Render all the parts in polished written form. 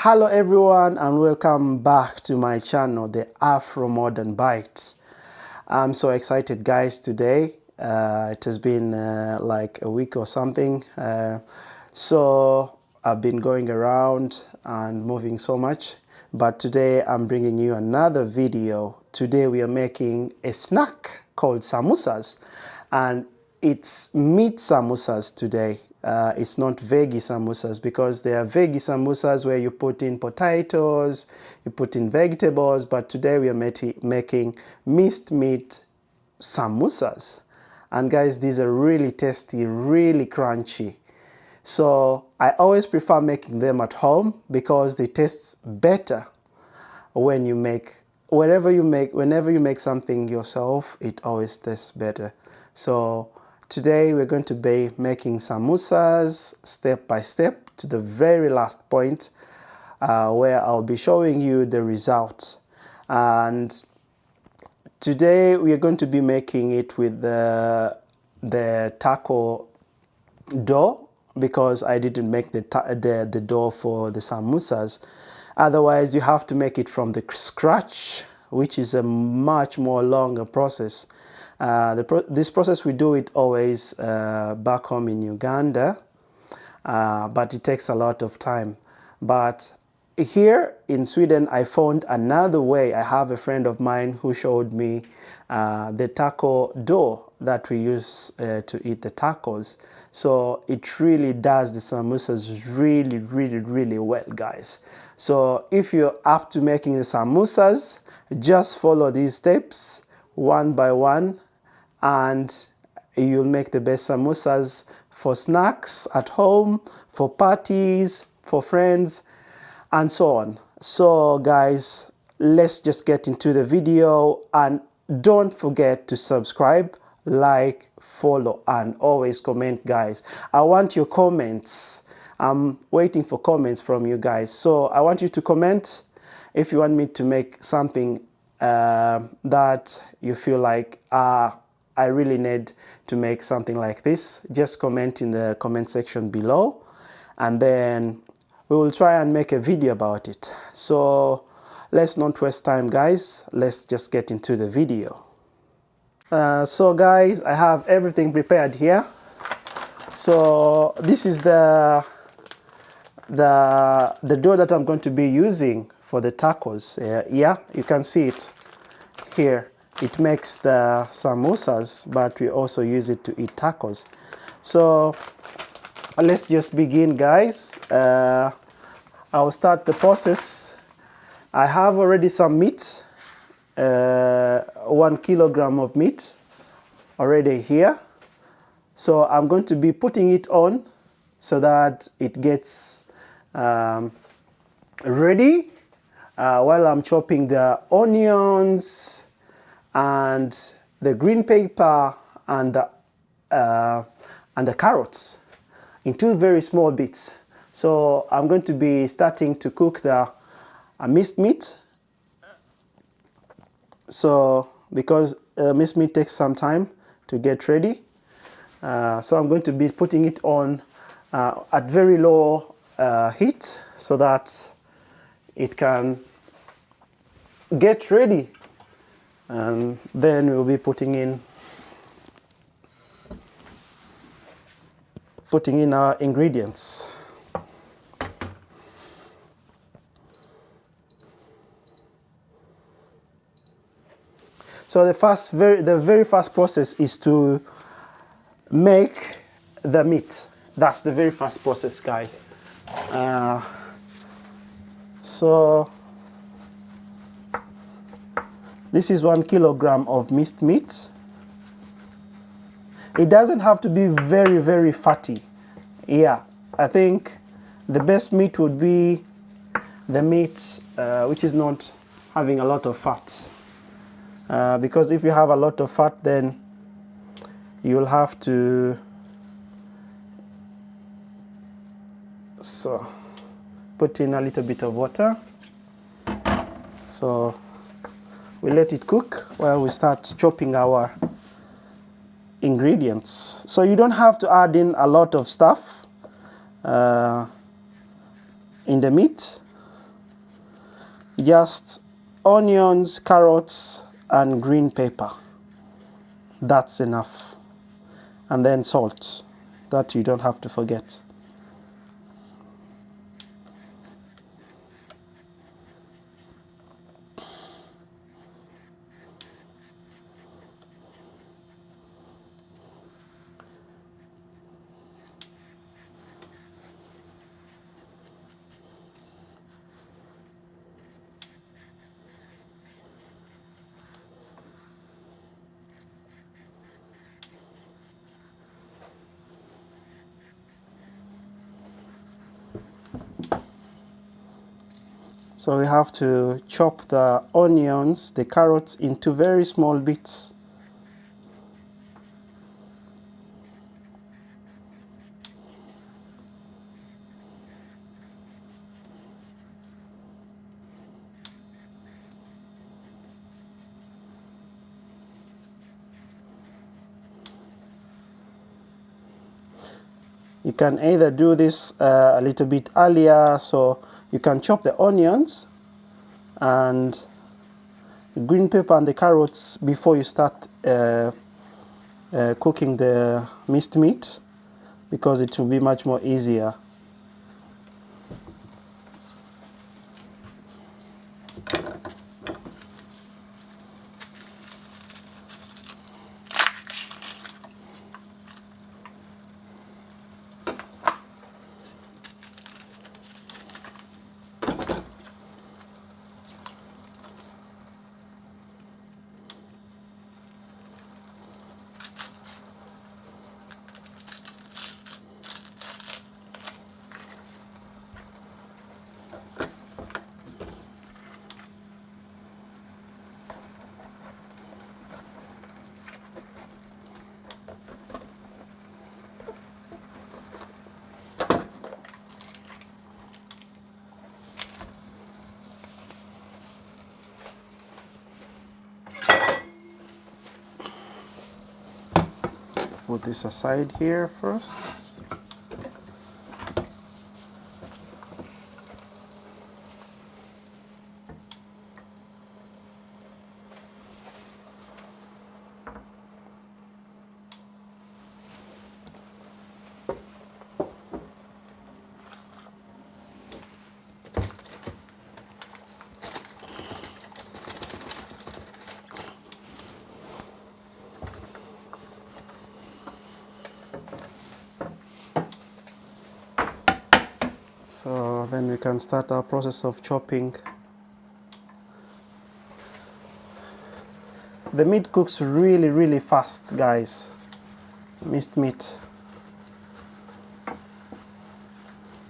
Hello everyone and welcome back to my channel, the Afro Modern Bite. I'm so excited guys today. It has been like a week or something. So I've been going around and moving so much. But today I'm bringing you another video. Today we are making a snack called samusas. And it's meat samusas today. It's not veggie samosas, because there are veggie samosas where you put in potatoes, you put in vegetables, but today we are making minced meat samosas. And guys, these are really tasty, really crunchy. So I always prefer making them at home because they taste better when you make, whenever you make something yourself, it always tastes better. So today we're going to be making samosas step by step to the very last point where I'll be showing you the result. And today we are going to be making it with the taco dough, because I didn't make the dough for the samosas. Otherwise you have to make it from the scratch, which is a much more longer process. This process we do it always back home in Uganda, but it takes a lot of time. But here in Sweden I found another way. I have a friend of mine who showed me the taco dough that we use to eat the tacos. So it really does the samosas really well, guys. So if you're up to making the samosas, just follow these steps one by one, and you'll make the best samosas for snacks at home, for parties, for friends, and so on. So guys, let's just get into the video, and don't forget to subscribe, like, follow, and always comment, guys. I want your comments. I'm waiting for comments from you guys. So I want you to comment if you want me to make something that you feel like I really need to make something like this. Just comment in the comment section below, and then we will try and make a video about it. So let's not waste time, guys. Let's just get into the video. So guys, I have everything prepared here. So this is the dough that I'm going to be using for the tacos. Yeah, you can see it here. It makes the samosas, but we also use it to eat tacos. So let's just begin, guys. I'll start the process. I have already some meat, 1 kilogram of meat already here. So I'm going to be putting it on so that it gets ready while I'm chopping the onions and the green pepper and the carrots into very small bits. So I'm going to be starting to cook the minced meat. So because minced meat takes some time to get ready, so I'm going to be putting it on at very low heat so that it can get ready. And then we'll be putting in our ingredients. So the very first process is to make the meat. That's the very first process, guys. So this is 1 kilogram of minced meat. It doesn't have to be very fatty. Yeah, I think the best meat would be the meat which is not having a lot of fat. Because if you have a lot of fat, then you'll have to put in a little bit of water. So we let it cook while we start chopping our ingredients. So you don't have to add in a lot of stuff in the meat. just onions, carrots, and green pepper. That's enough. And then salt, that you don't have to forget. So we have to chop the onions, the carrots into very small bits. You can either do this a little bit earlier, so you can chop the onions and the green pepper and the carrots before you start cooking the minced meat, because it will be much more easier. Put this aside here first. So then we can start our process of chopping. The meat cooks really fast, guys. Minced meat.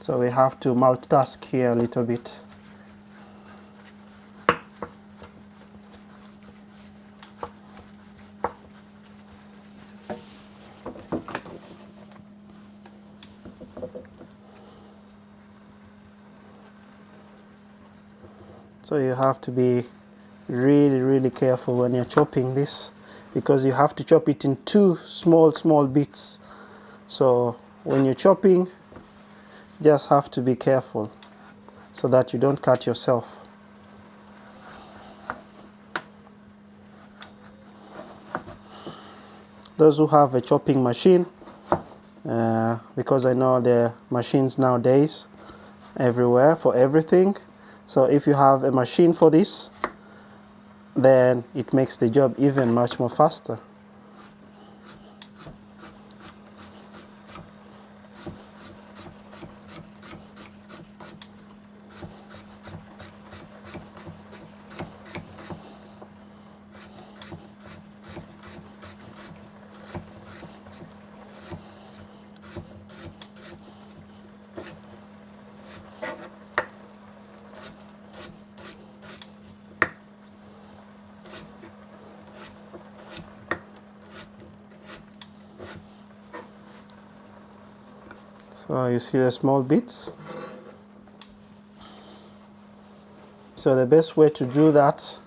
So we have to multitask here a little bit. So you have to be really careful when you're chopping this, because you have to chop it in two small bits. So when you're chopping, just have to be careful so that you don't cut yourself. Those who have a chopping machine, because I know there are machines nowadays everywhere for everything. So if you have a machine for this, then it makes the job even much more faster. So you see the small bits. So the best way to do that,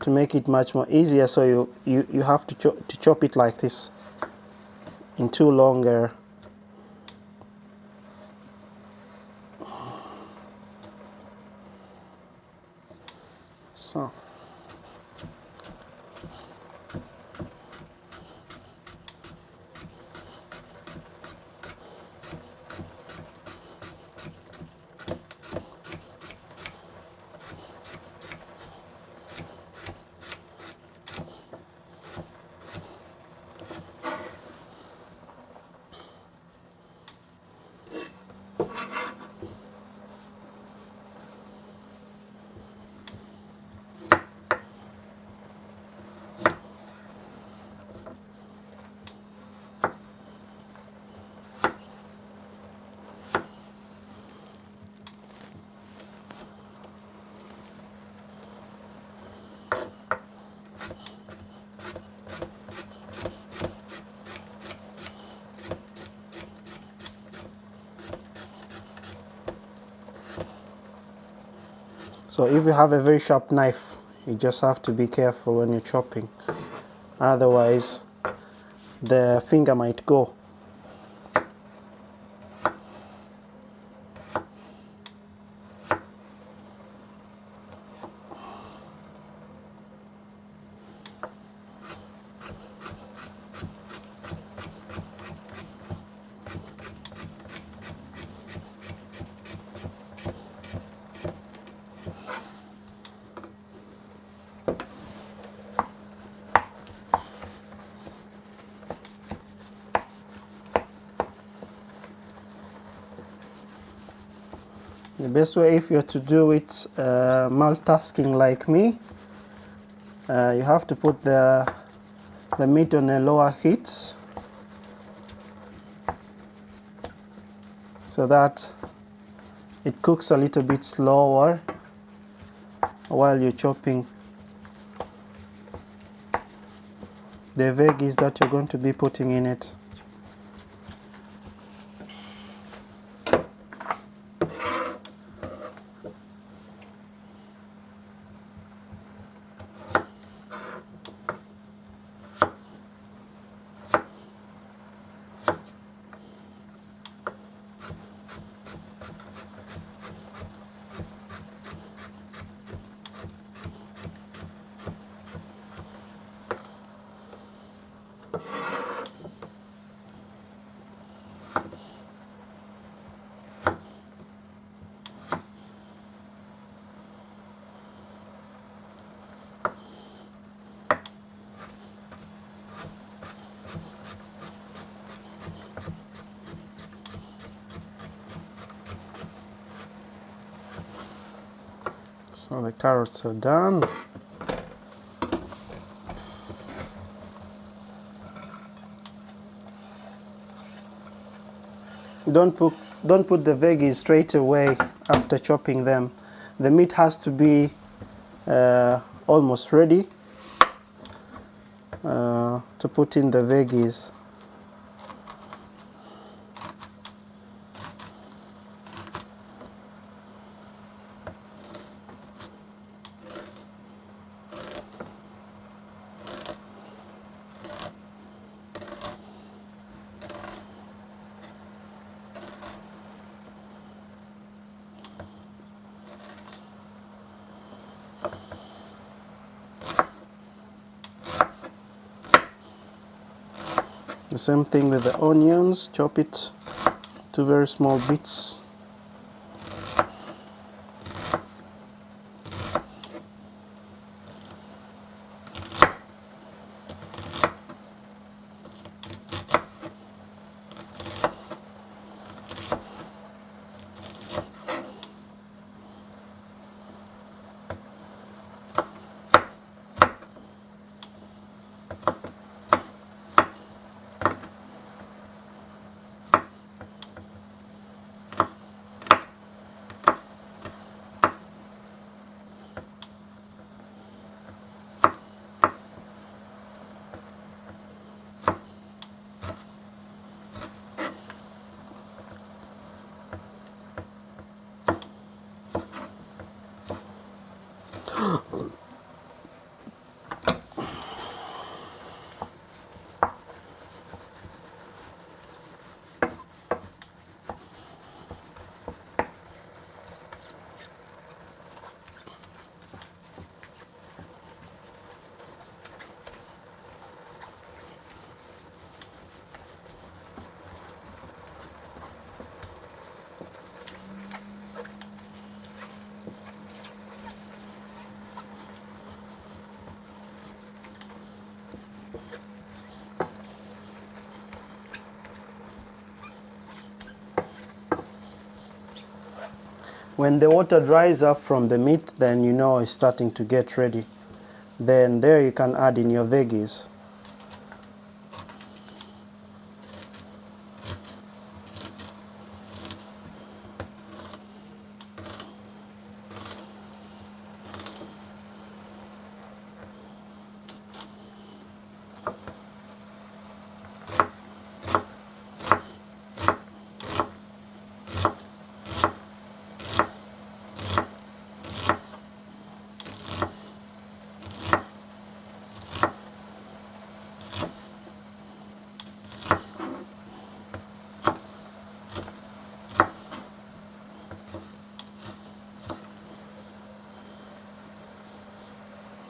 to make it much more easier, so you have to chop it like this in two longer. So if you have a very sharp knife, you just have to be careful when you're chopping. Otherwise, the finger might go. The best way, if you're to do it multitasking like me, you have to put the meat on a lower heat so that it cooks a little bit slower while you're chopping the veggies that you're going to be putting in it. So the carrots are done. Don't put the veggies straight away after chopping them. The meat has to be almost ready to put in the veggies. The same thing with the onions, chop it to very small bits. When the water dries up from the meat, then you know it's starting to get ready. Then there you can add in your veggies.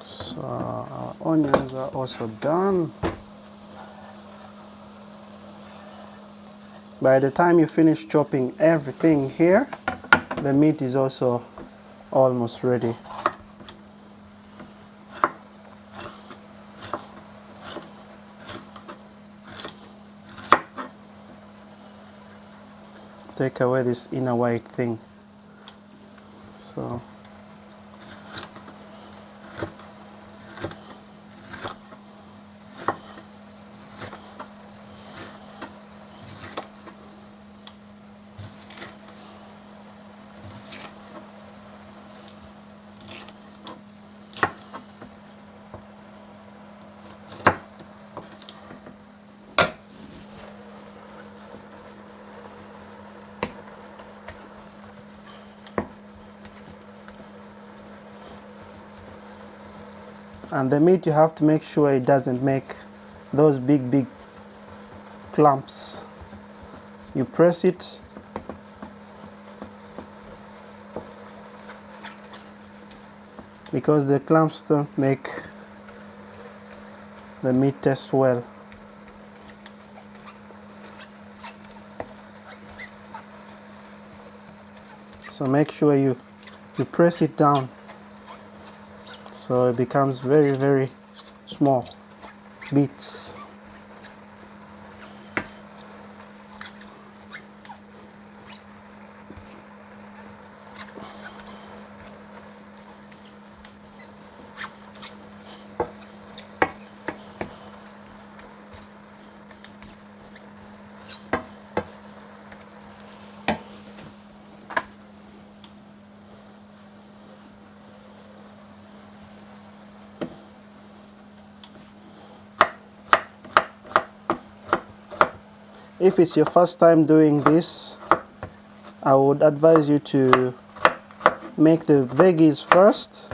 So our onions are also done. By the time you finish chopping everything here, the meat is also almost ready. Take away this inner white thing. So and the meat, you have to make sure it doesn't make those big clumps. You press it, because the clumps don't make the meat taste well. So make sure you press it down so it becomes very small bits. If it's your first time doing this, I would advise you to make the veggies first,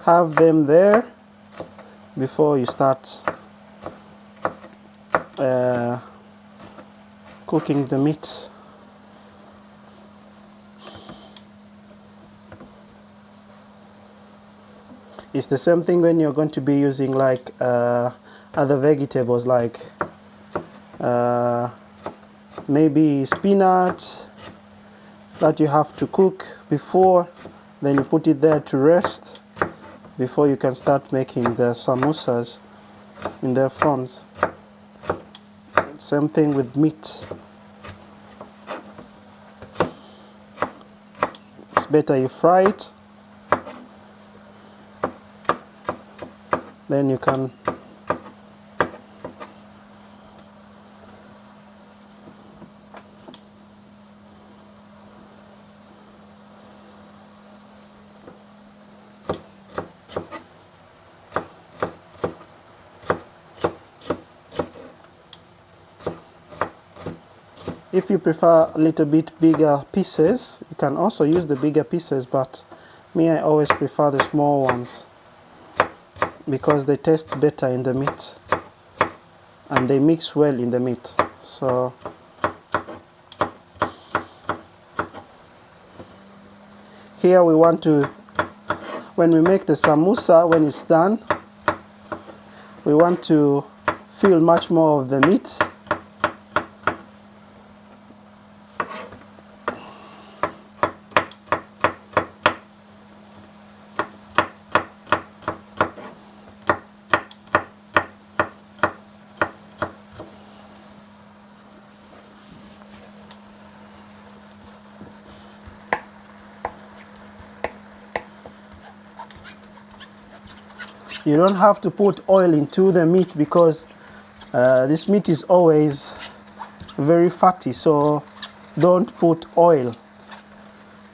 have them there before you start cooking the meat. It's the same thing when you're going to be using like other vegetables, like maybe spinach that you have to cook before, then you put it there to rest before you can start making the samosas in their forms. Same thing with meat. It's better you fry it, then you can if you prefer a little bit bigger pieces, you can also use the bigger pieces, but me, I always prefer the small ones because they taste better in the meat and they mix well in the meat. So here we want to, when we make the samosa, when it's done, we want to feel much more of the meat. You don't have to put oil into the meat because this meat is always very fatty, so don't put oil.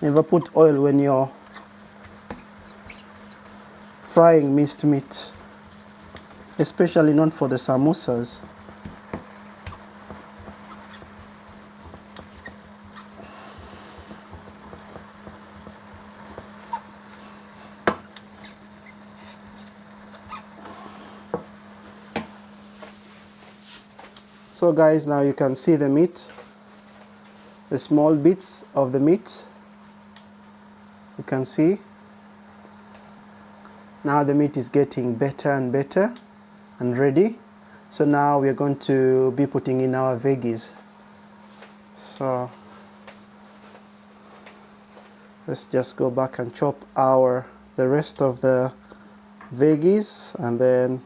Never put oil when you're frying minced meat, especially not for the samosas. So guys, now you can see the meat, the small bits of the meat. You can see now the meat is getting better and better and ready. So now we are going to be putting in our veggies. So let's just go back and chop the rest of the veggies, and then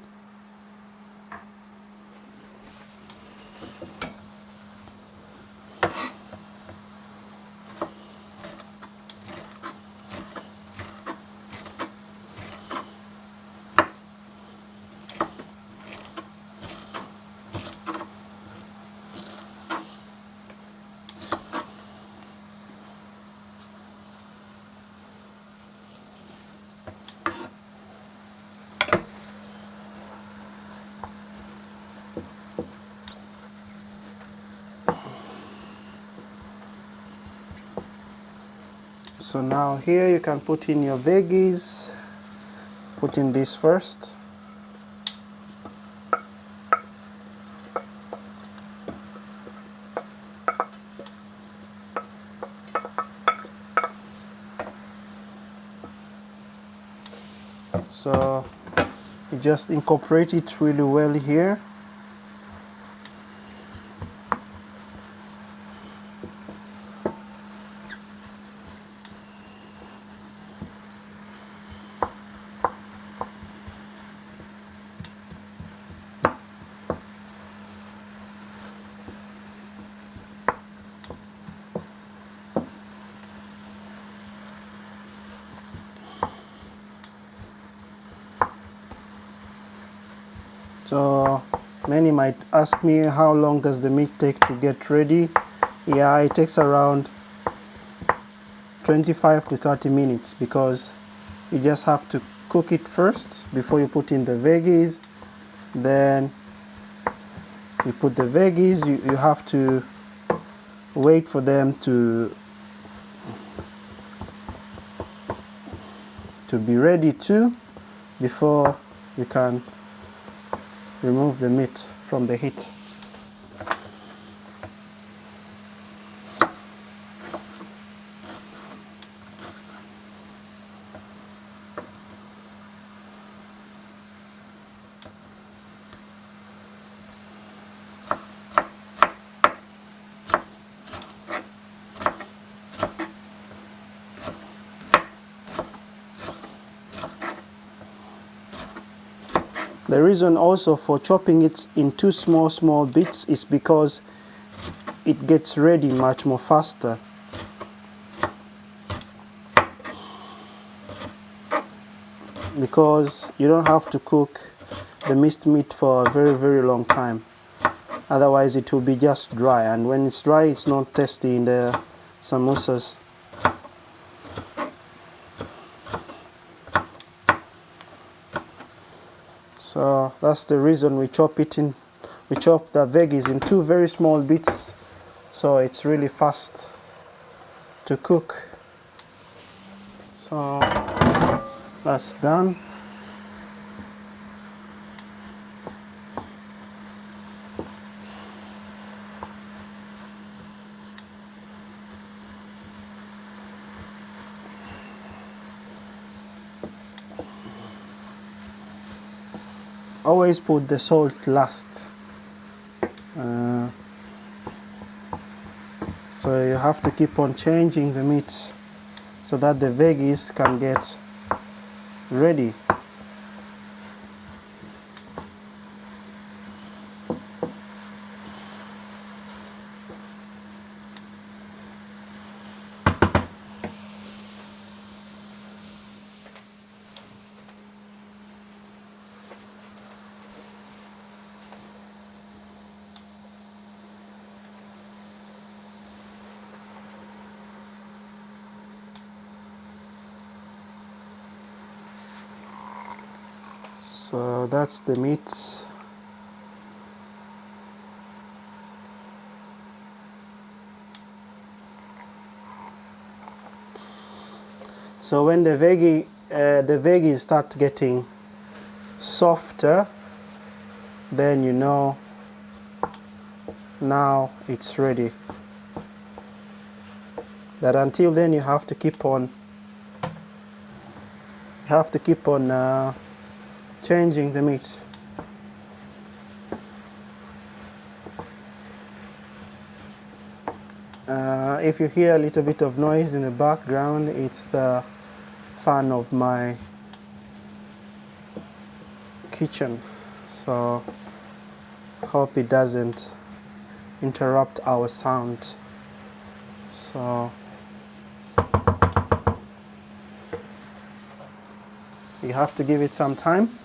so now here you can put in your veggies. Put in this first. So you just incorporate it really well here. So many might ask me, how long does the meat take to get ready? Yeah, it takes around 25 to 30 minutes because you just have to cook it first before you put in the veggies. Then you put the veggies, you have to wait for them to be ready too before you can remove the meat from the heat. The reason also for chopping it into small bits is because it gets ready much more faster. Because you don't have to cook the minced meat for a very long time. Otherwise it will be just dry, and when it's dry it's not tasty in the samosas. So that's the reason we chop the veggies in two very small bits, so it's really fast to cook. So that's done. Always put the salt last. So you have to keep on changing the meat so that the veggies can get ready. So that's the meat. So when the veggies start getting softer, then you know now it's ready. But until then, you have to keep on changing the meat. If you hear a little bit of noise in the background, it's the fan of my kitchen, so hope it doesn't interrupt our sound. So you have to give it some time.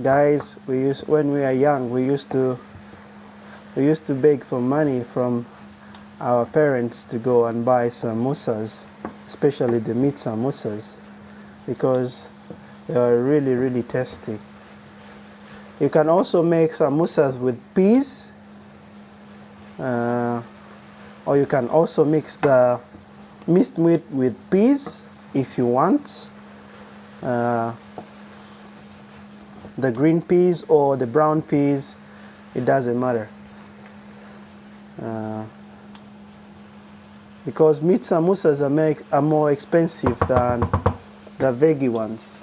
Guys, when we are young, we used to beg for money from our parents to go and buy samusas, especially the meat samusas, because they are really, really tasty. You can also make samusas with peas, or you can also mix the minced meat with peas if you want. The green peas or the brown peas, it doesn't matter. Because meat samusas are more expensive than the veggie ones.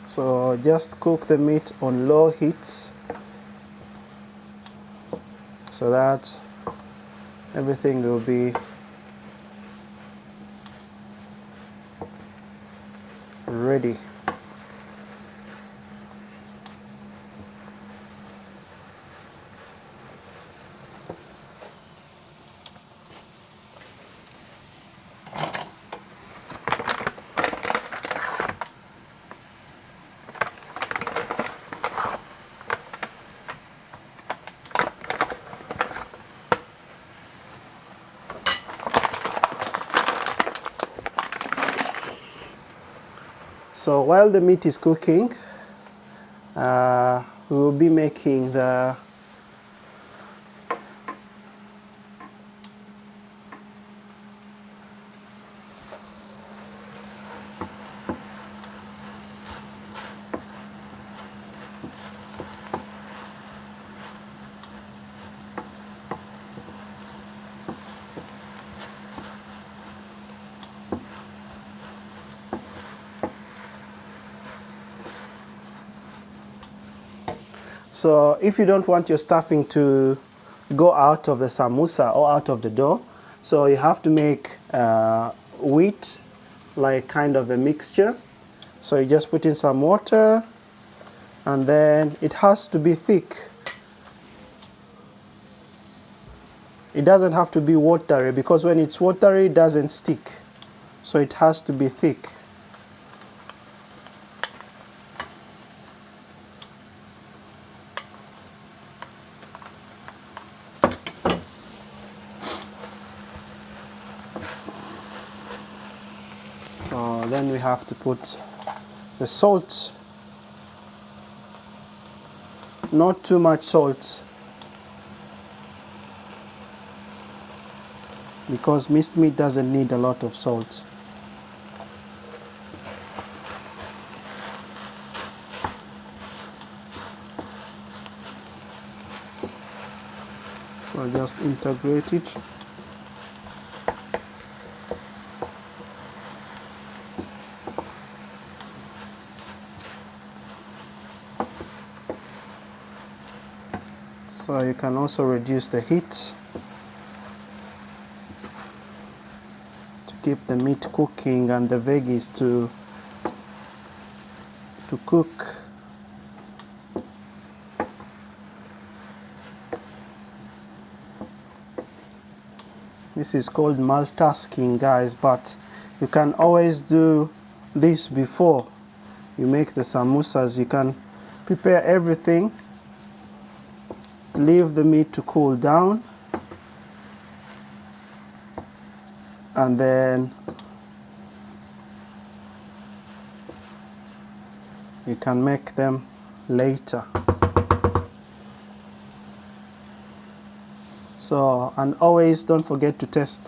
So just cook the meat on low heat so that everything will be ready. So while the meat is cooking, we will be making the So if you don't want your stuffing to go out of the samosa or out of the dough, so you have to make wheat, like kind of a mixture. So you just put in some water, and then it has to be thick. It doesn't have to be watery, because when it's watery, it doesn't stick. So it has to be thick. So then we have to put the salt. not too much salt, because minced meat doesn't need a lot of salt. So just integrate it. So you can also reduce the heat to keep the meat cooking and the veggies to cook. This is called multitasking, guys, but you can always do this before you make the samosas. You can prepare everything, leave the meat to cool down, and then you can make them later. So, and always don't forget to test.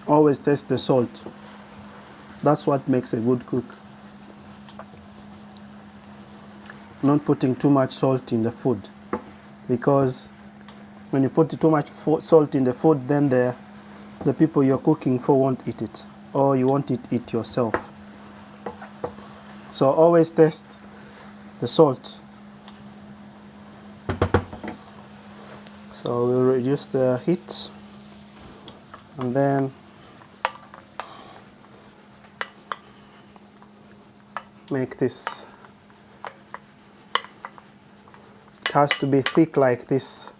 Always test the salt. That's what makes a good cook. Not putting too much salt in the food, because when you put too much salt in the food, then the people you're cooking for won't eat it, or you won't eat it yourself. So always test the salt. So we'll reduce the heat, and then make this. It has to be thick like this.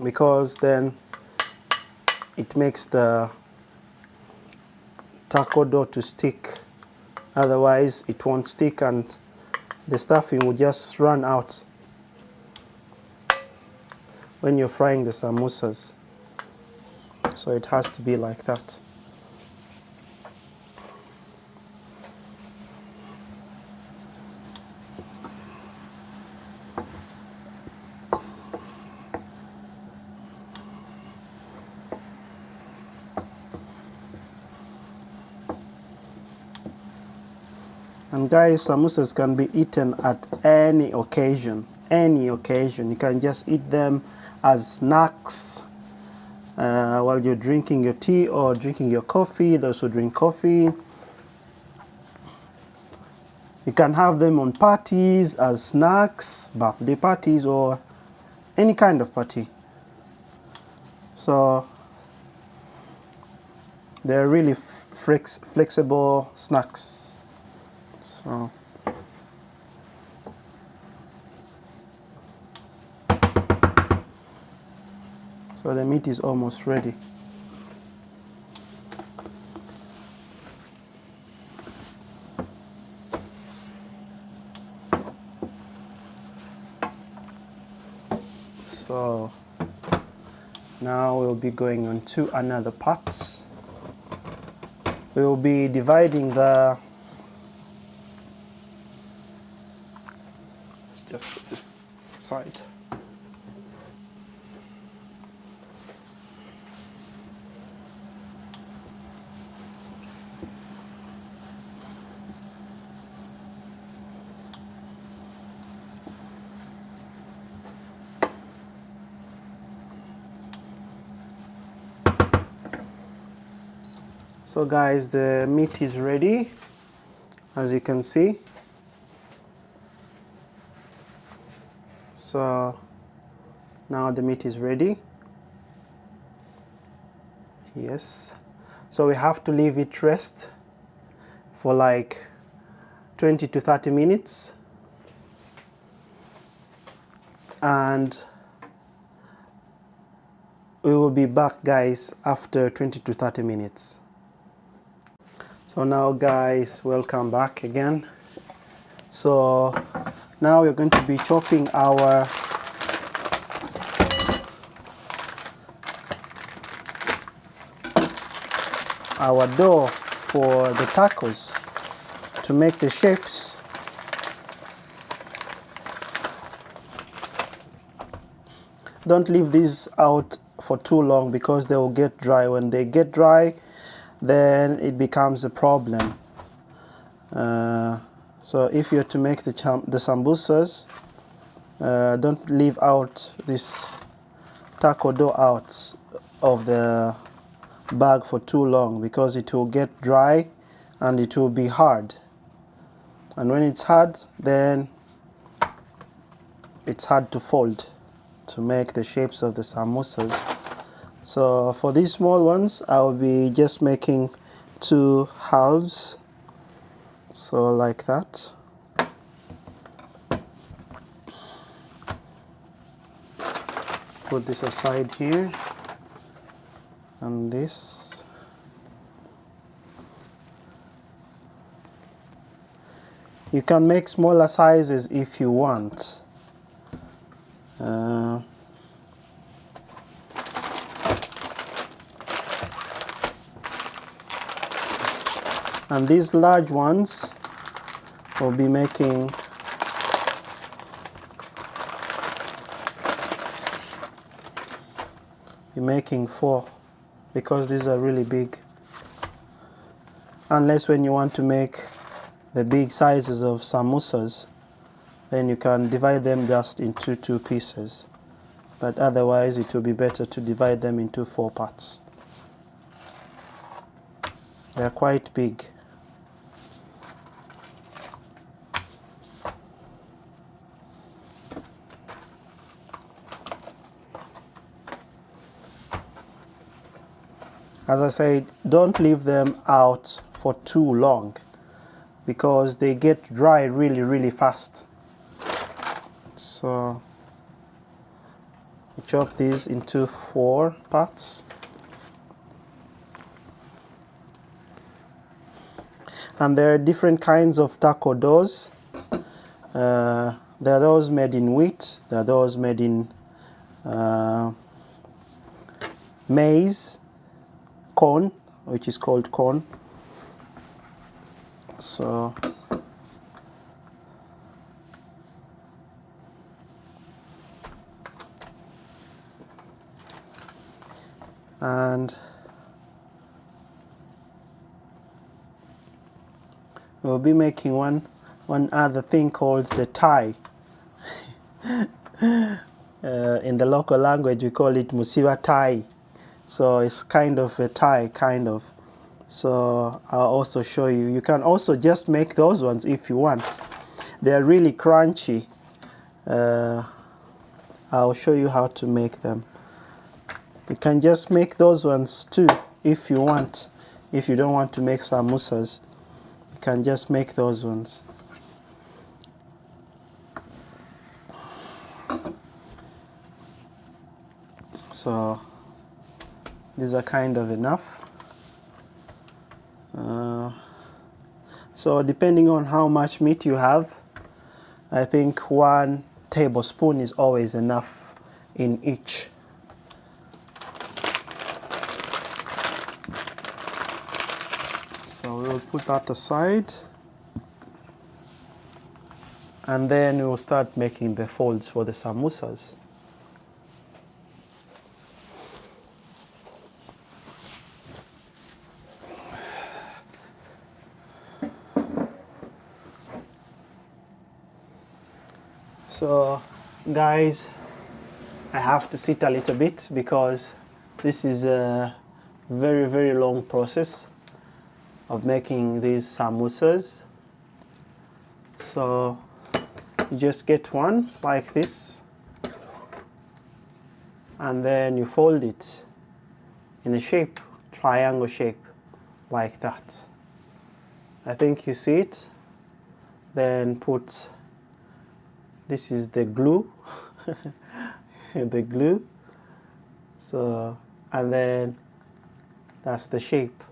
Because then it makes the taco dough to stick. Otherwise it won't stick and the stuffing will just run out when you're frying the samosas. So it has to be like that. And guys, samosas can be eaten at any occasion. Any occasion. You can just eat them as snacks while you're drinking your tea or drinking your coffee. Those who drink coffee. You can have them on parties as snacks, birthday parties, or any kind of party. So they're really flexible snacks. So the meat is almost ready. So now we'll be going on to another part. We will be dividing the. Let's just put this aside. So guys, the meat is ready, as you can see. So now the meat is ready. Yes. So we have to leave it rest for like 20 to 30 minutes. And we will be back, guys, after 20 to 30 minutes. So now, guys, welcome back again. So now we're going to be chopping our our dough for the tacos to make the shapes. Don't leave these out for too long because they will get dry. When they get dry, then it becomes a problem. So if you're to make the samosas, don't leave out this taco dough out of the bag for too long, because it will get dry and it will be hard. And when it's hard, then it's hard to fold to make the shapes of the samosas. So for these small ones, I'll be just making 2 halves. So like that. Put this aside here, and this. You can make smaller sizes if you want. And these large ones will be making making 4, because these are really big. Unless when you want to make the big sizes of samosas, then you can divide them just into 2 pieces. But otherwise it will be better to divide them into 4 parts. They are quite big. As I said, don't leave them out for too long, because they get dry really fast. So chop these into 4 parts. And there are different kinds of taco doughs. There are those made in wheat, there are those made in maize, corn, which is called corn. So and we'll be making one other thing called the Thai. In the local language we call it musiba Thai. So it's kind of a Thai, kind of. So I'll also show you. You can also just make those ones if you want. They're really crunchy. I'll show you how to make them. You can just make those ones too if you want. If you don't want to make samosas, you can just make those ones. So these are kind of enough. So depending on how much meat you have, I think 1 tablespoon is always enough in each. So we'll put that aside, and then we'll start making the folds for the samosas. So guys, I have to sit a little bit because this is a very long process of making these samosas. So you just get one like this, and then you fold it in a shape, triangle shape, like that. I think you see it. Then put, this is the glue, the glue. So, and then that's the shape.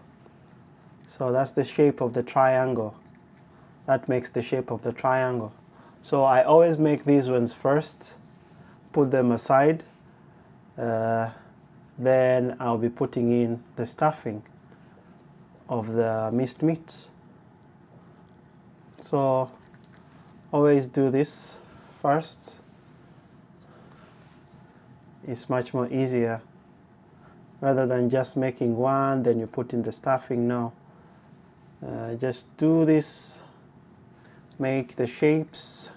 So that's the shape of the triangle. That makes the shape of the triangle. So I always make these ones first, put them aside, then I'll be putting in the stuffing. of the minced meat. So always do this first. It's much more easier rather than just making one, then you put in the stuffing. No, just do this, make the shapes.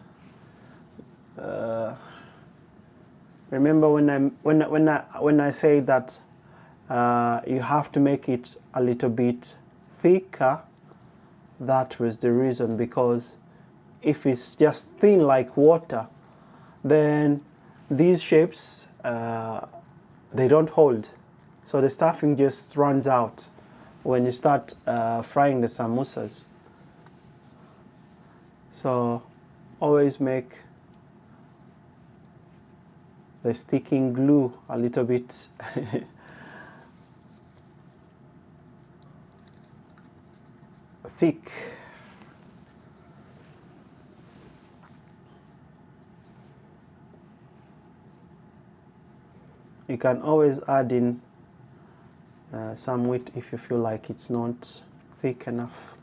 Remember when I say that you have to make it a little bit thicker, that was the reason, because if it's just thin like water, then these shapes they don't hold, so the stuffing just runs out when you start frying the samosas. So always make the sticking glue a little bit thick. You can always add in some wheat if you feel like it's not thick enough.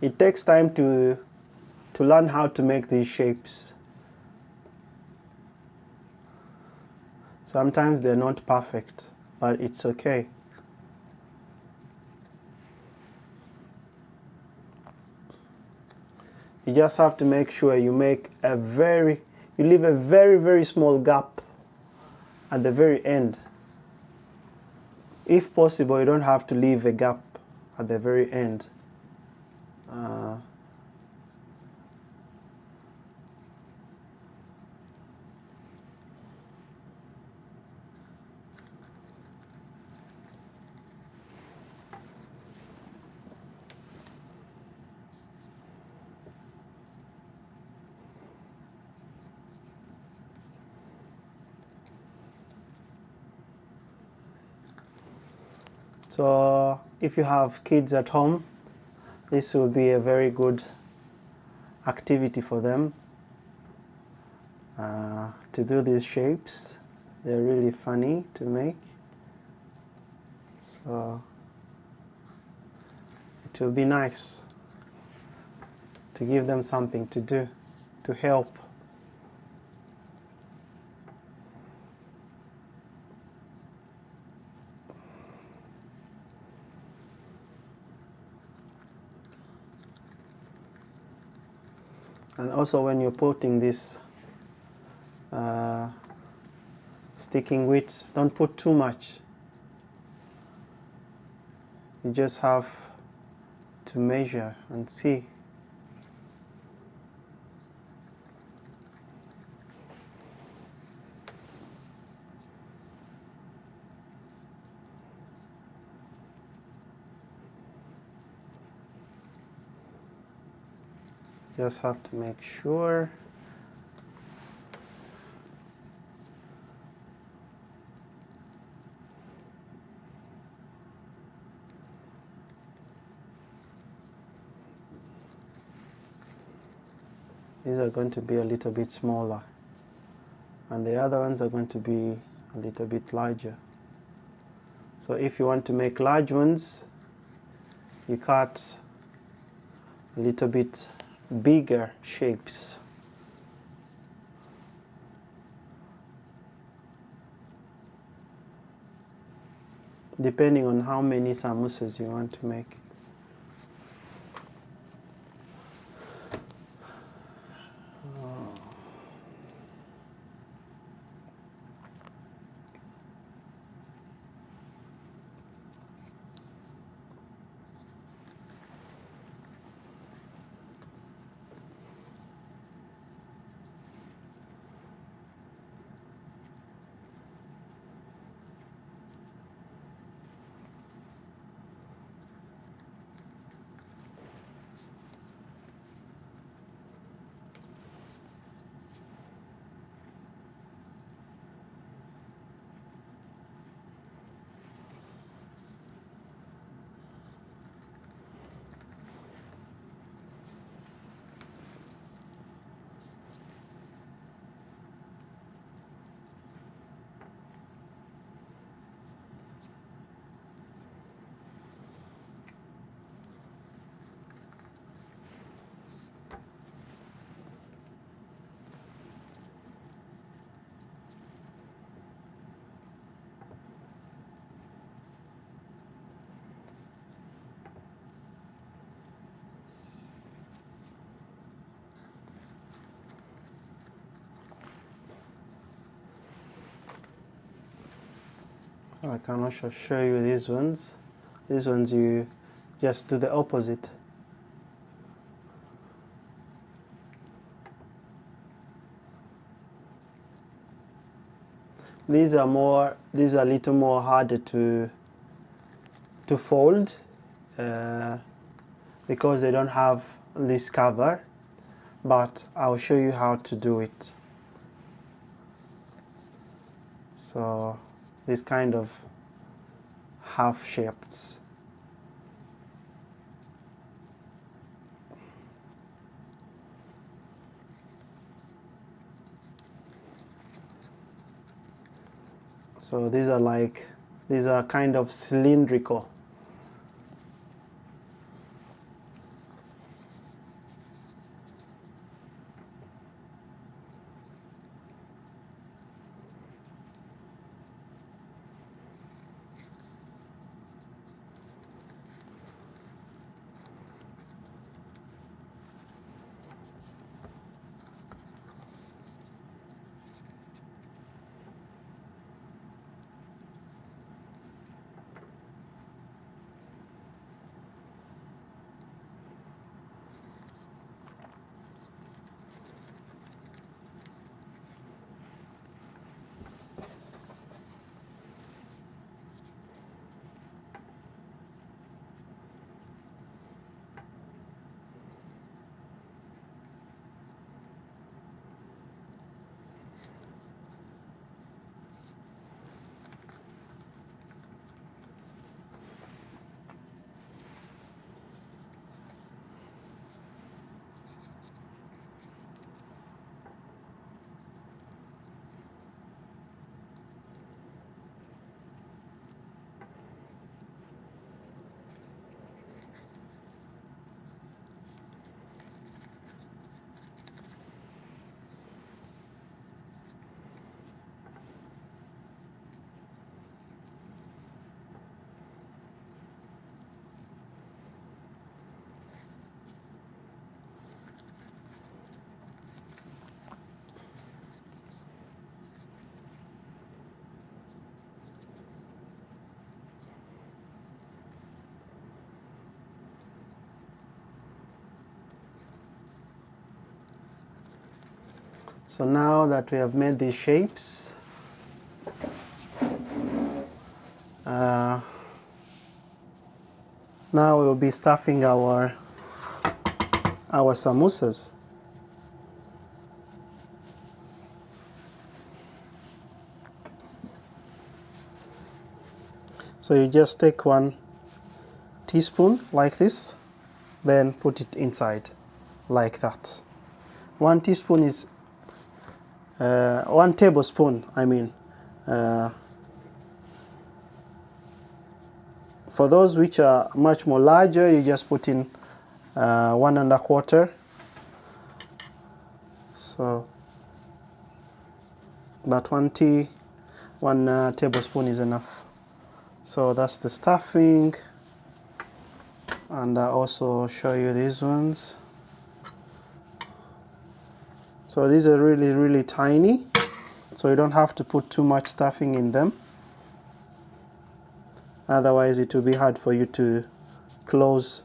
It takes time to learn how to make these shapes. Sometimes they're not perfect, but it's okay. You just have to make sure you leave a very, very small gap at the very end. If possible, you don't have to leave a gap at the very end. So if you have kids at home, this will be a very good activity for them to do these shapes. They're really funny to make. So it will be nice to give them something to do, to help. And also when you're putting this sticking wheat, don't put too much. You just have to measure and see. Just have to make sure. These are going to be a little bit smaller, and the other ones are going to be a little bit larger. So if you want to make large ones, you cut a little bit bigger shapes. Depending on how many samosas you want to make. I can also show you these ones. These ones you just do the opposite. These are a little more harder to fold because they don't have this cover, but I'll show you how to do it. So this kind of half shapes. So these are kind of cylindrical. So now that we have made these shapes, now we'll be stuffing our samusas. So you just take 1 teaspoon like this, then put it inside like that. 1 teaspoon is 1 tablespoon, I mean. For those which are much more larger, you just put in 1 1/4. So, but 1 tablespoon is enough. So that's the stuffing, and I'll also show you these ones. So these are really, really tiny, so you don't have to put too much stuffing in them. Otherwise it will be hard for you to close.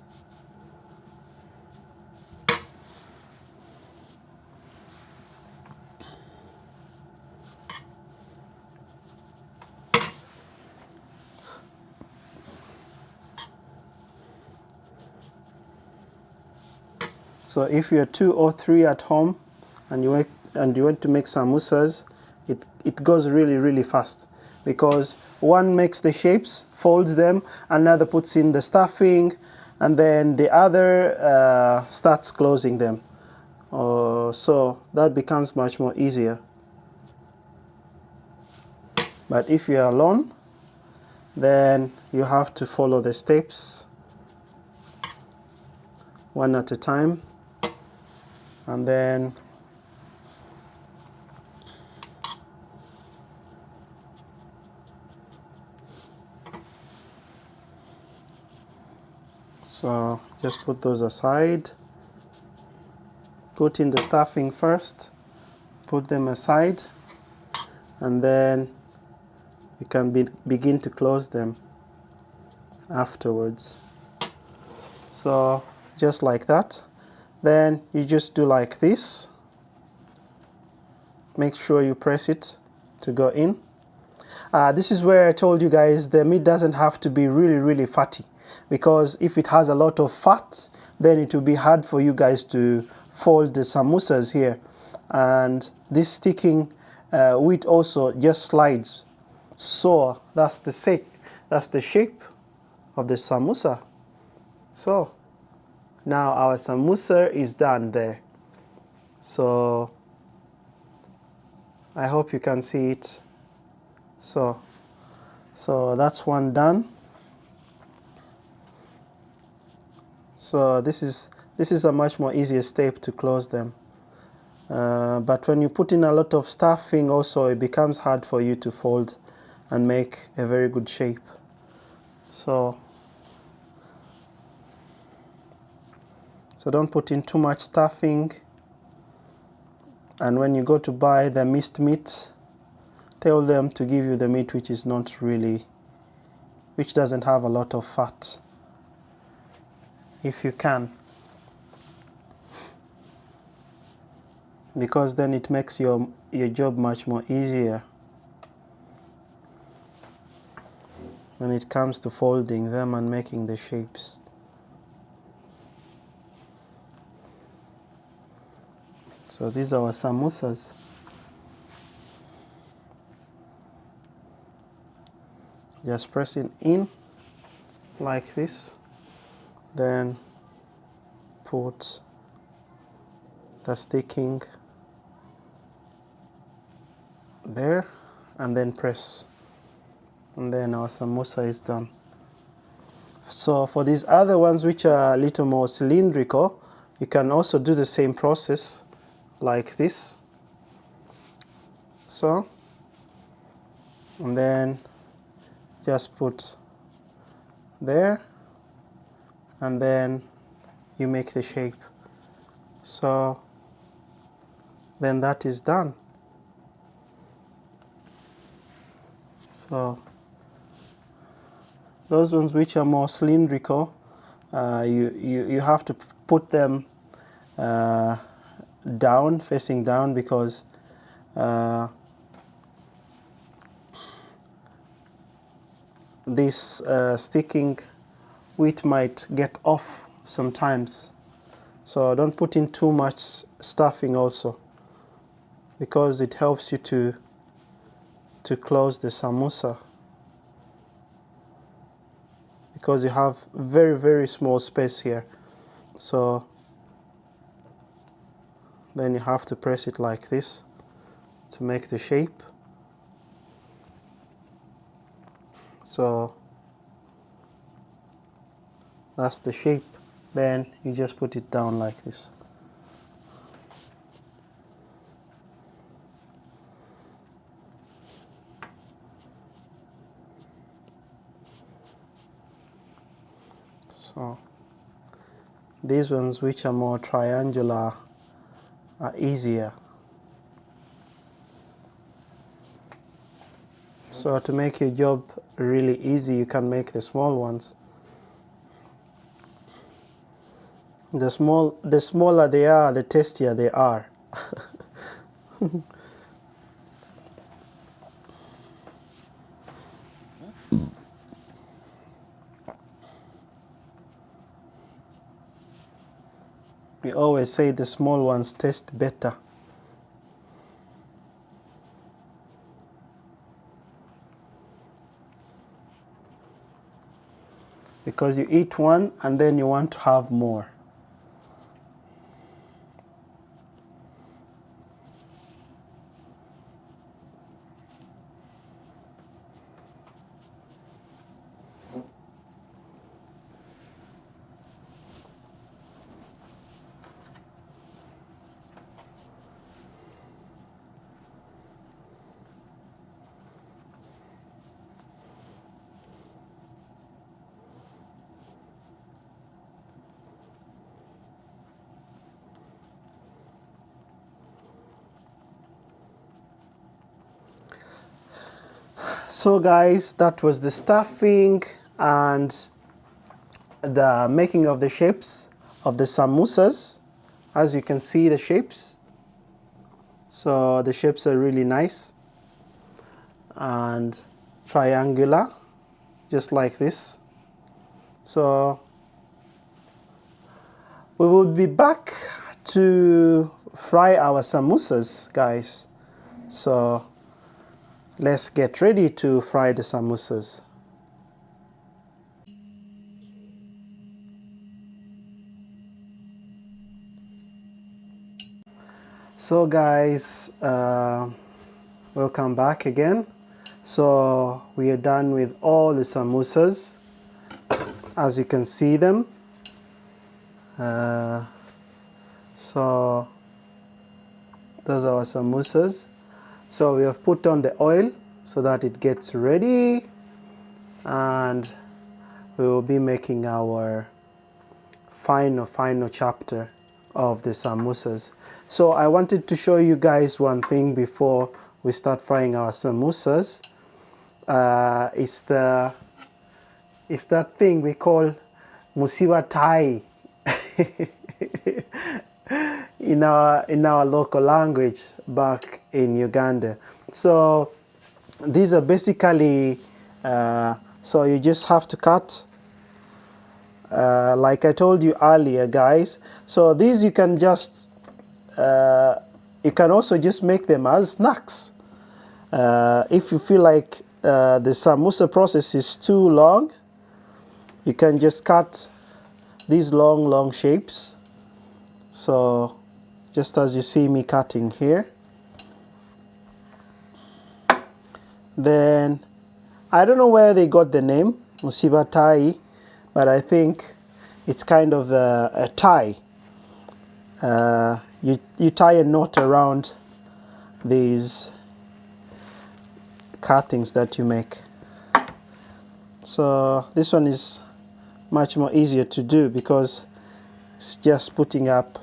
So if you're 2 or 3 at home and you want to make samosas, it goes really, really fast, because one makes the shapes, folds them, another puts in the stuffing, and then the other starts closing them. So that becomes much more easier. But if you are alone, then you have to follow the steps one at a time, and then so just put those aside, put in the stuffing first, put them aside, and then you can begin to close them afterwards. So just like that. Then you just do like this. Make sure you press it to go in. This is where I told you guys the meat doesn't have to be really fatty, because if it has a lot of fat, then it will be hard for you guys to fold the samosas here. And this sticking wheat also just slides. So that's the shape of the samosa. So now our samosa is done there. So I hope you can see it. So that's one done. So this is a much more easier step to close them. But when you put in a lot of stuffing also, it becomes hard for you to fold and make a very good shape. So don't put in too much stuffing. And when you go to buy the minced meat, tell them to give you the meat which doesn't have a lot of fat, if you can, because then it makes your job much more easier when it comes to folding them and making the shapes. So these are our samosas. Just pressing in like this, then put the sticking there and then press, and then our samosa is done. So for these other ones which are a little more cylindrical, you can also do the same process like this. So, and then just put there, and then you make the shape. So then that is done. So those ones which are more cylindrical, you have to put them down, facing down, because this sticking wheat might get off sometimes. So don't put in too much stuffing also, because it helps you to close the samosa, because you have very small space here. So then you have to press it like this to make the shape. So that's the shape. Then you just put it down like this. So these ones which are more triangular are easier. So to make your job really easy, you can make the small ones. The smaller they are, the tastier they are. We always say the small ones taste better. Because you eat one and then you want to have more. So guys, that was the stuffing and the making of the shapes of the samosas. As you can see, the shapes. So the shapes are really nice and triangular, just like this. So we will be back to fry our samosas, guys. So let's get ready to fry the samosas. So guys, welcome back again. So we are done with all the samosas, as you can see them. So those are our samosas. So we have put on the oil so that it gets ready, and we will be making our final chapter of the samosas. So I wanted to show you guys one thing before we start frying our samosas. It's that thing we call musiba tai in our local language back in Uganda. So these are basically so you just have to cut like I told you earlier, guys. So these you can just you can also just make them as snacks. If you feel like the samosa process is too long, you can just cut these long shapes. So just as you see me cutting here. Then I don't know where they got the name musiba tai, but I think it's kind of a tie. You tie a knot around these cuttings that you make. So this one is much more easier to do because it's just putting up.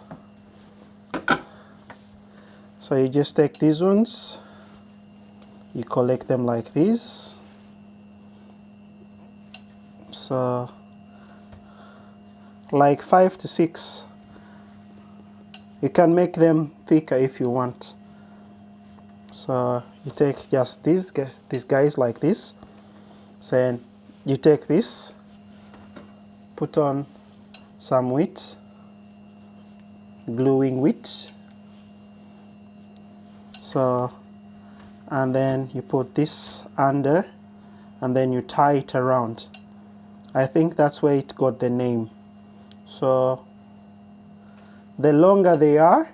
So you just take these ones, you collect them like this. So like 5 to 6. You can make them thicker if you want. So you take just these guys like this. Then you take this, put on some wheat, gluing wheat. So, and then you put this under, and then you tie it around. I think that's where it got the name. So the longer they are,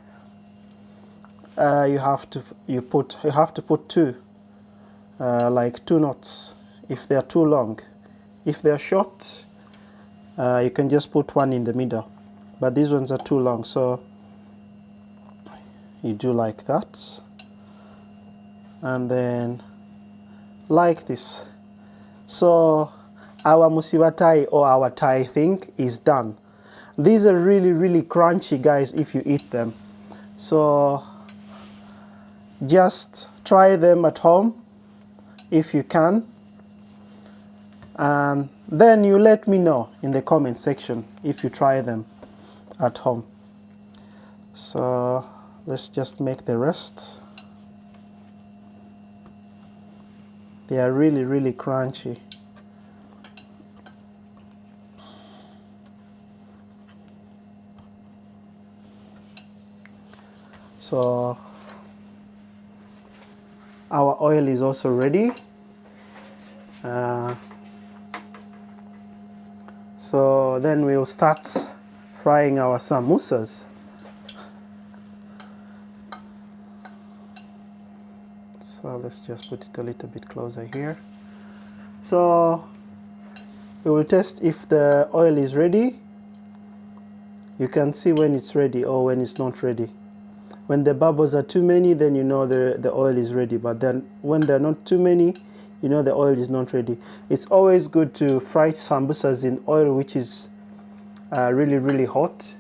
you have to put two, like 2 knots if they are too long. If they are short, you can just put one in the middle, but these ones are too long, so you do like that, and then like this. So our musiba tai, or our Thai thing, is done. These are really crunchy, guys, if you eat them. So just try them at home if you can, and then you let me know in the comment section if you try them at home. So let's just make the rest. They are really crunchy. So our oil is also ready. So then we'll start frying our samosas. So let's just put it a little bit closer here. So we will test if the oil is ready. You can see when it's ready or when it's not ready. When the bubbles are too many, then you know the oil is ready. But then when they're not too many, you know the oil is not ready. It's always good to fry samosas in oil which is really hot,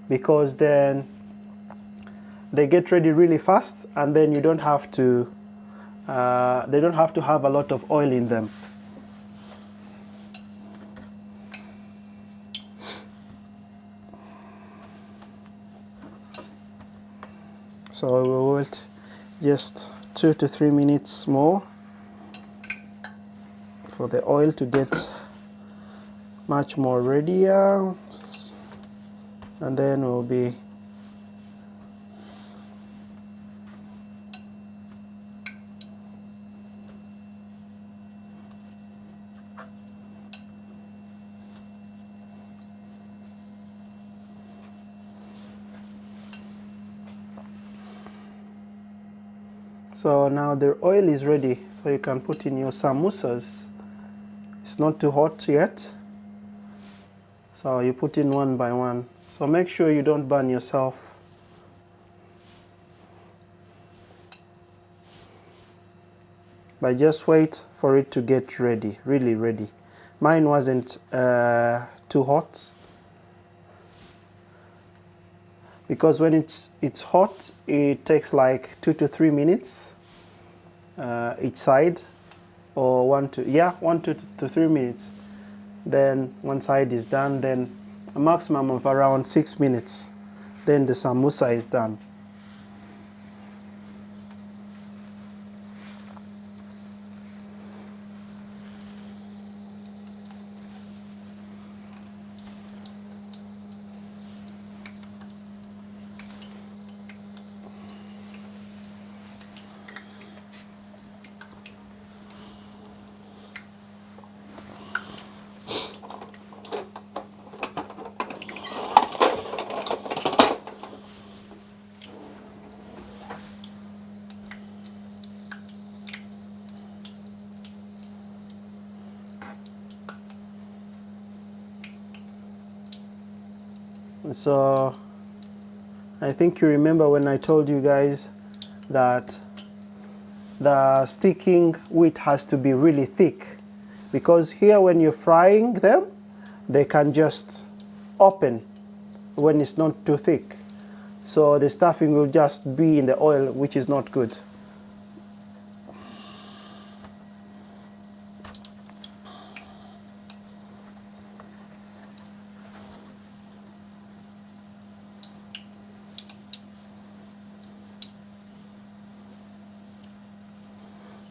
because then they get ready really fast, and then you don't have to They don't have to have a lot of oil in them. So we will wait just 2 to 3 minutes more for the oil to get much more readier, and then we'll be so now the oil is ready, so you can put in your samusas. It's not too hot yet, so you put in one by one. So make sure you don't burn yourself. But just wait for it to get ready, really ready. Mine wasn't too hot, because when it's hot, it takes like 2 to 3 minutes each side, or 1 to 3 minutes. Then one side is done, then a maximum of around 6 minutes, then the samosa is done. So I think you remember when I told you guys that the sticking wheat has to be really thick, because here when you're frying them, they can just open when it's not too thick. So the stuffing will just be in the oil, which is not good.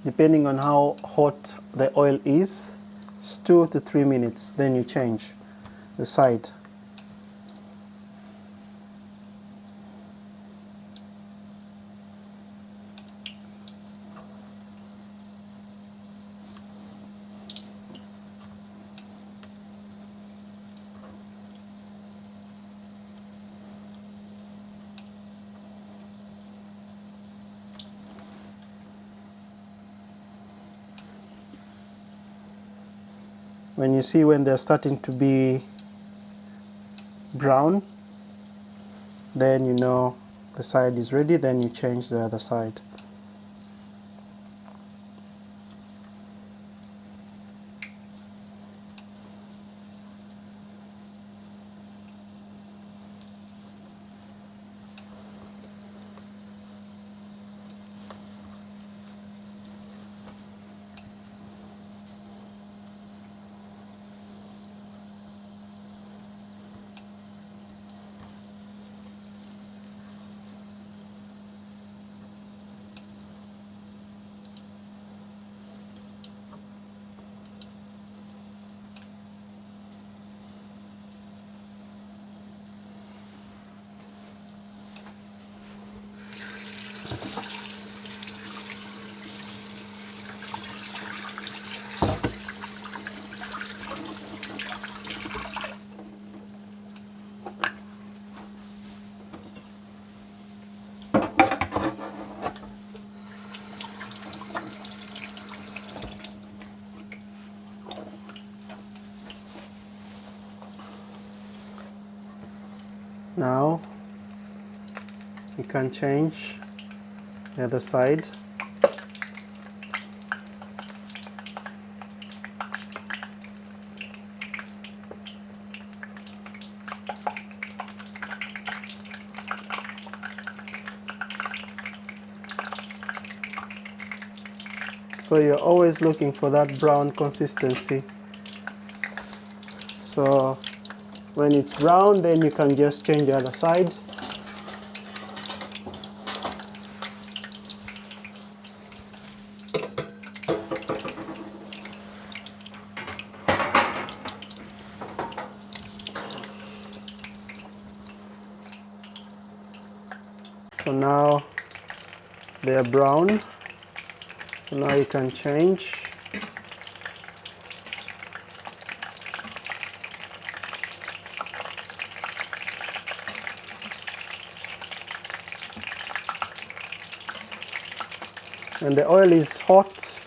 Depending on how hot the oil is, it's 2 to 3 minutes, then you change the side. When you see when they're starting to be brown, then you know the side is ready, then you change the other side. Now you can change the other side. So you're always looking for that brown consistency. So when it's brown, then you can just change the other side. So now they are brown. So now you can change. When the oil is hot,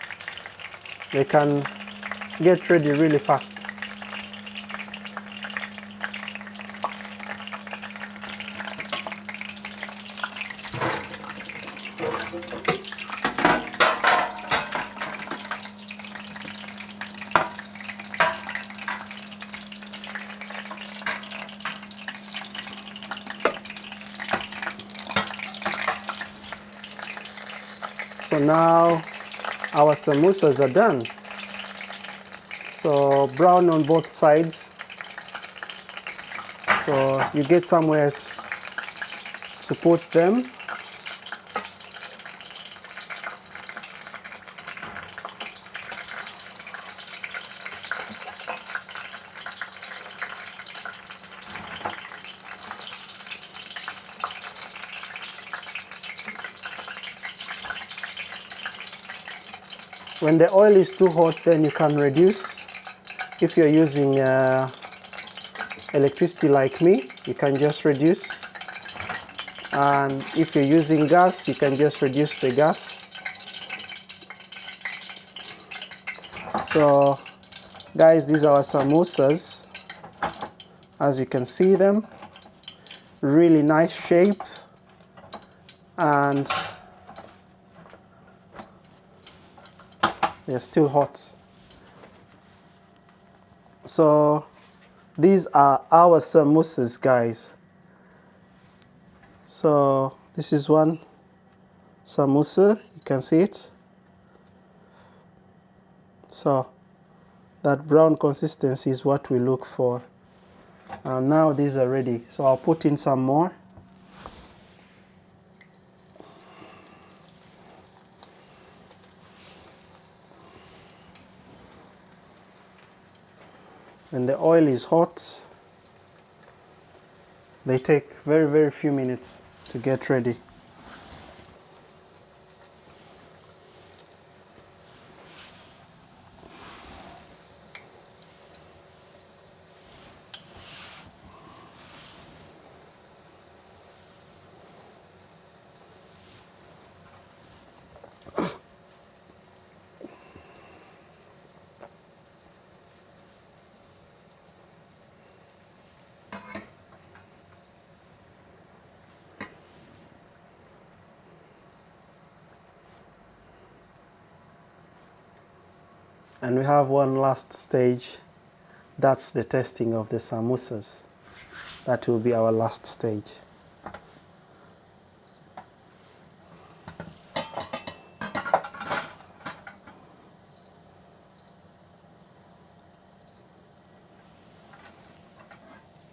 they can get ready really fast. So now our samosas are done. So brown on both sides. So you get somewhere to put them. When the oil is too hot, then you can reduce. If you're using electricity like me, you can just reduce. And if you're using gas, you can just reduce the gas. So guys, these are our samosas. As you can see them, really nice shape, and they're still hot. So these are our samosas, guys. So this is one samosa, you can see it. So that brown consistency is what we look for. And now these are ready. So I'll put in some more. When the oil is hot, they take very few minutes to get ready. And we have one last stage. That's the testing of the samosas. That will be our last stage.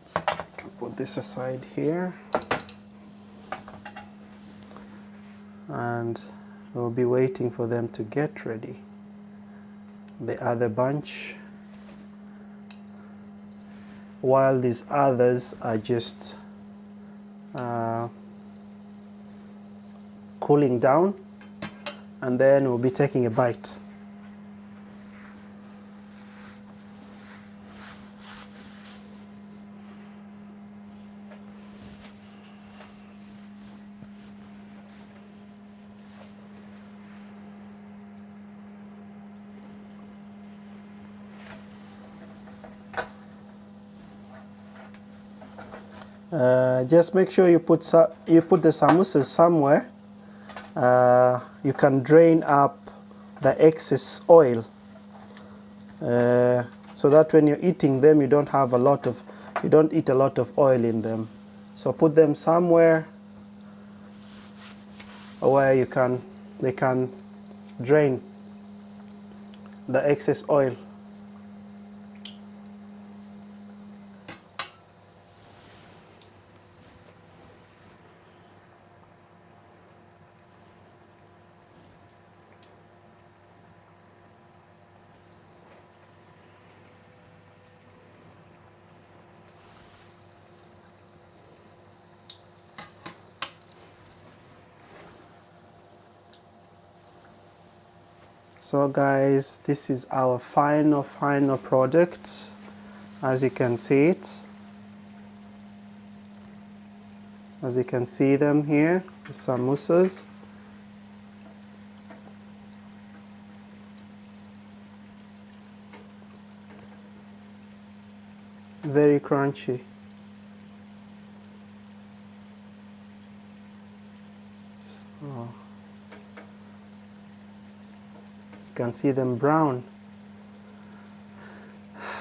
So I can put this aside here. And we'll be waiting for them to get ready. The other bunch, while these others are just cooling down, and then we'll be taking a bite. Just make sure you put the samosas somewhere. You can drain up the excess oil, so that when you're eating them, you don't eat a lot of oil in them. So put them somewhere where they can drain the excess oil. So guys, this is our final product. As you can see it, as you can see them here, the samosas. Very crunchy. So, you can see them brown.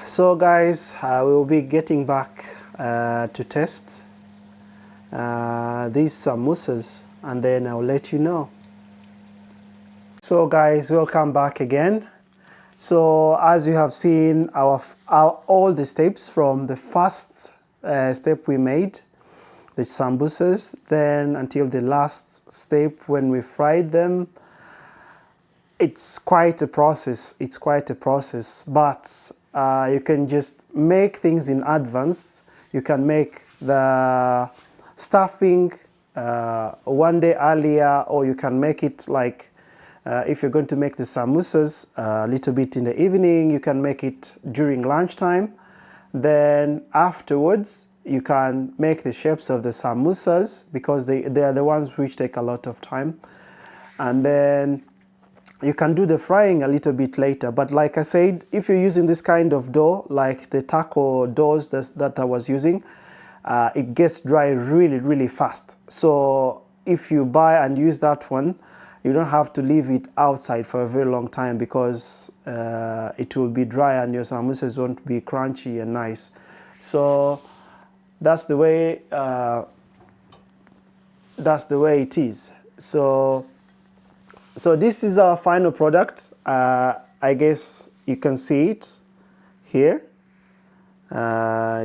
So guys, we will be getting back to test these samosas, and then I'll let you know. So guys, welcome back again. So as you have seen all the steps from the first step we made, the samosas, then until the last step when we fried them. It's quite a process. It's quite a process, but you can just make things in advance. You can make the stuffing one day earlier, or you can make it like if you're going to make the samosas a little bit in the evening, you can make it during lunchtime. Then afterwards, you can make the shapes of the samosas, because they are the ones which take a lot of time. And then you can do the frying a little bit later. But like I said, if you're using this kind of dough, like the taco doughs that I was using, it gets dry really, really fast. So if you buy and use that one, you don't have to leave it outside for a very long time, because it will be dry and your samosas won't be crunchy and nice. So that's the way it is. So this is our final product. I guess you can see it here,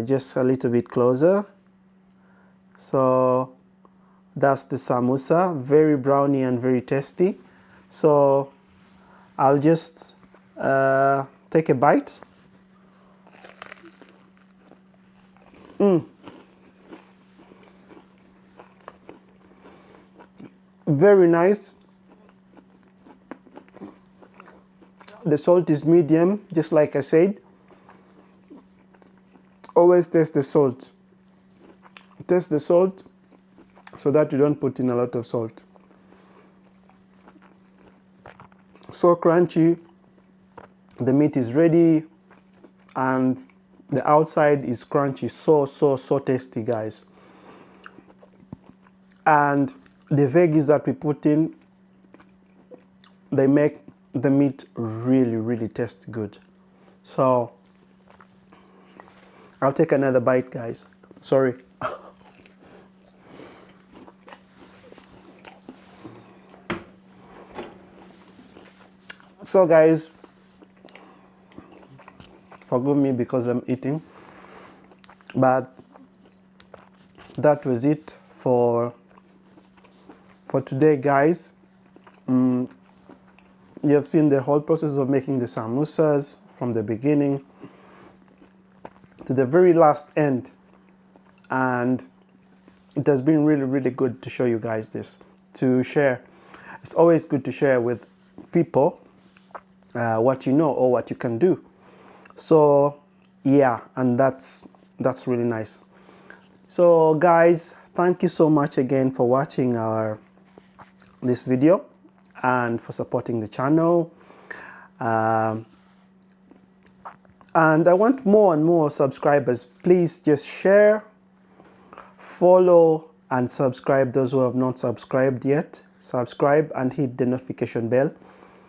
just a little bit closer. So that's the samosa, very browny and very tasty. So I'll just take a bite. Very nice. The salt is medium, just like I said. Always taste the salt. Taste the salt so that you don't put in a lot of salt. So crunchy. The meat is ready and the outside is crunchy. So tasty, guys. And the veggies that we put in, they make the meat really, really taste good. So I'll take another bite, guys. Sorry. So guys, forgive me because I'm eating, but that was it for today, guys. You have seen the whole process of making the samosas from the beginning to the very last end, and it has been really, really good to show you guys this, to share. It's always good to share with people what you know or what you can do. So yeah, and that's really nice. So guys, thank you so much again for watching this video and for supporting the channel. And I want more and more subscribers. Please just share, follow, and subscribe. Those who have not subscribed yet, subscribe and hit the notification bell,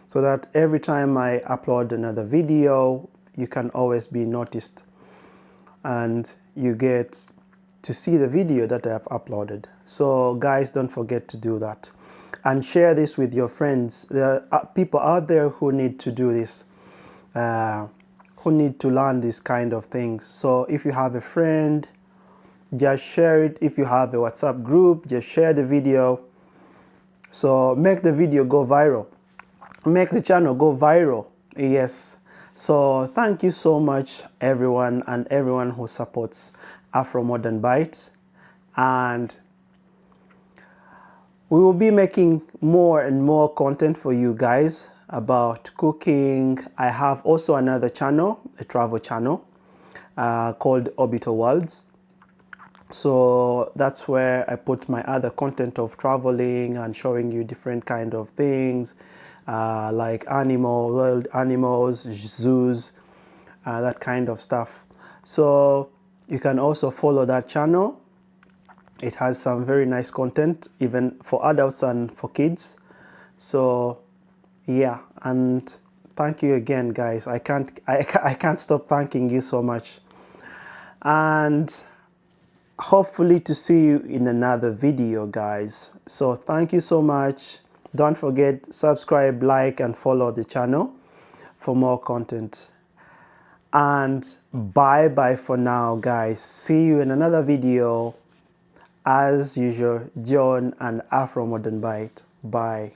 so that every time I upload another video, you can always be noticed and you get to see the video that I have uploaded. So guys, don't forget to do that. And share this with your friends. There are people out there who need to do this. who need to learn these kind of things. So if you have a friend, just share it. If you have a WhatsApp group, just share the video. So make the video go viral. Make the channel go viral. Yes. So thank you so much, everyone, and everyone who supports Afro Modern Bite. And we will be making more and more content for you guys about cooking. I have also another channel, a travel channel called Orbital Worlds. So that's where I put my other content of traveling and showing you different kind of things, like wild animals, zoos, that kind of stuff. So you can also follow that channel. It has some very nice content, even for adults and for kids. So yeah, and thank you again, guys. I can't stop thanking you so much. And hopefully to see you in another video, guys. So thank you so much. Don't forget, subscribe, like, and follow the channel for more content. And bye bye for now, guys. See you in another video. As usual, John and Afro Modern Bite. Bye.